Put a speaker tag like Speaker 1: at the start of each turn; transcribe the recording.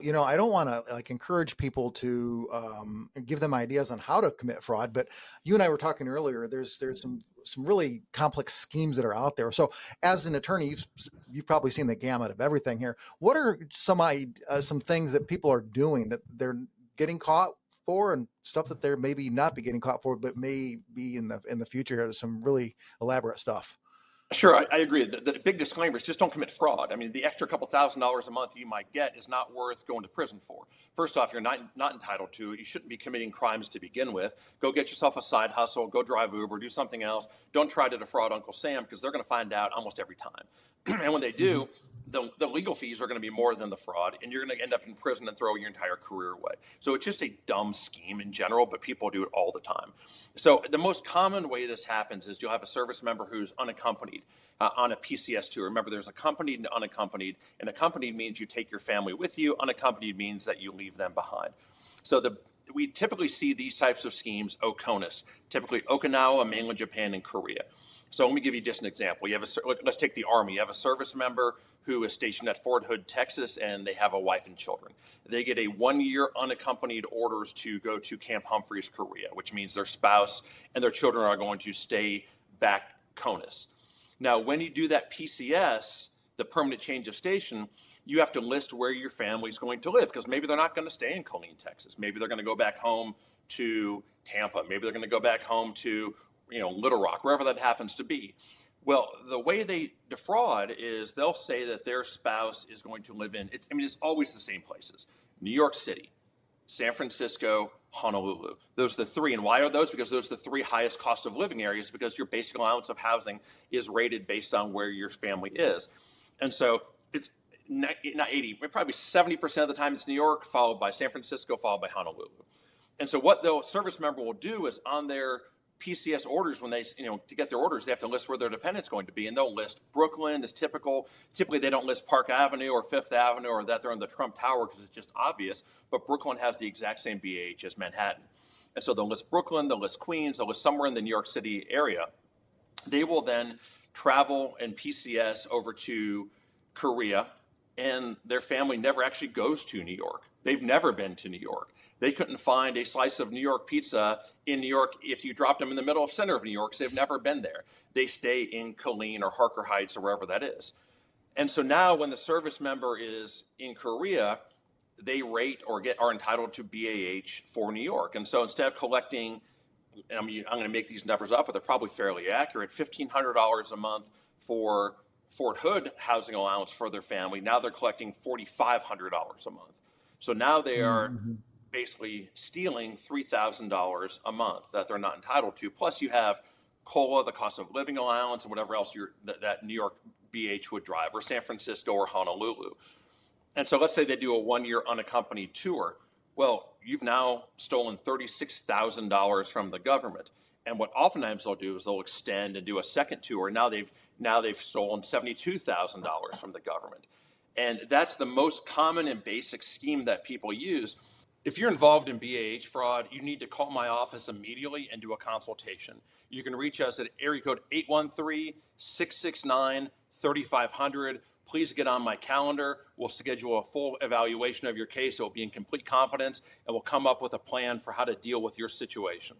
Speaker 1: I don't want to like encourage people to give them ideas on how to commit fraud, but you and I were talking earlier. There's some really complex schemes that are out there. So, as an attorney, you've probably seen the gamut of everything here. What are some things that people are doing that they're getting caught for, and stuff that they're maybe not be getting caught for, but may be in the future? There's some really elaborate stuff.
Speaker 2: Sure, I agree. The big disclaimer is just don't commit fraud. I mean, the extra couple $1,000s a month you might get is not worth going to prison for. First off, you're not entitled to it. You shouldn't be committing crimes to begin with. Go get yourself a side hustle. Go drive Uber. Do something else. Don't try to defraud Uncle Sam, because they're going to find out almost every time. And when they do, the legal fees are going to be more than the fraud, and you're going to end up in prison and throw your entire career away. So it's just a dumb scheme in general, but people do it all the time. So the most common way this happens is you'll have a service member who's unaccompanied on a PCS tour. Remember, there's accompanied and unaccompanied, and accompanied means you take your family with you. Unaccompanied means that you leave them behind. So we typically see these types of schemes OCONUS, typically Okinawa, mainland Japan, and Korea. So let me give you just an example. Let's take the Army. You have a service member who is stationed at Fort Hood, Texas, and they have a wife and children. They get a 1-year unaccompanied orders to go to Camp Humphreys, Korea, which means their spouse and their children are going to stay back CONUS. Now, when you do that PCS, the permanent change of station, you have to list where your family is going to live, because maybe they're not going to stay in Killeen, Texas. Maybe they're going to go back home to Tampa. Maybe they're going to go back home to Little Rock, wherever that happens to be. Well, the way they defraud is they'll say that their spouse is going to live in, it's always the same places: New York City, San Francisco, Honolulu. Those are the three. And why are those? Because those are the three highest cost of living areas, because your basic allowance of housing is rated based on where your family is. And so it's not 80, probably 70% of the time it's New York, followed by San Francisco, followed by Honolulu. And so what the service member will do is, on their PCS orders, when they, to get their orders, they have to list where their dependent's going to be, and they'll list Brooklyn is typical. Typically, they don't list Park Avenue or Fifth Avenue, or that they're in the Trump Tower, because it's just obvious, but Brooklyn has the exact same BAH as Manhattan. And so they'll list Brooklyn, they'll list Queens, they'll list somewhere in the New York City area. They will then travel and PCS over to Korea, and their family never actually goes to New York. They've never been to New York. They couldn't find a slice of New York pizza in New York if you dropped them in the middle of center of New York, so they've never been there. They stay in Killeen or Harker Heights or wherever that is. And so now when the service member is in Korea, they rate or are entitled to BAH for New York. And so instead of collecting, I'm going to make these numbers up, but they're probably fairly accurate, $1,500 a month for Fort Hood housing allowance for their family, now they're collecting $4,500 a month. So now they are basically stealing $3,000 a month that they're not entitled to. Plus you have COLA, the cost of living allowance, and whatever else that New York BH would drive, or San Francisco or Honolulu. And so let's say they do a 1-year unaccompanied tour. Well, you've now stolen $36,000 from the government. And what oftentimes they'll do is they'll extend and do a second tour. Now they've stolen $72,000 from the government. And that's the most common and basic scheme that people use. If you're involved in BAH fraud, you need to call my office immediately and do a consultation. You can reach us at area code 813-669-3500. Please get on my calendar. We'll schedule a full evaluation of your case. It will be in complete confidence, and we'll come up with a plan for how to deal with your situation.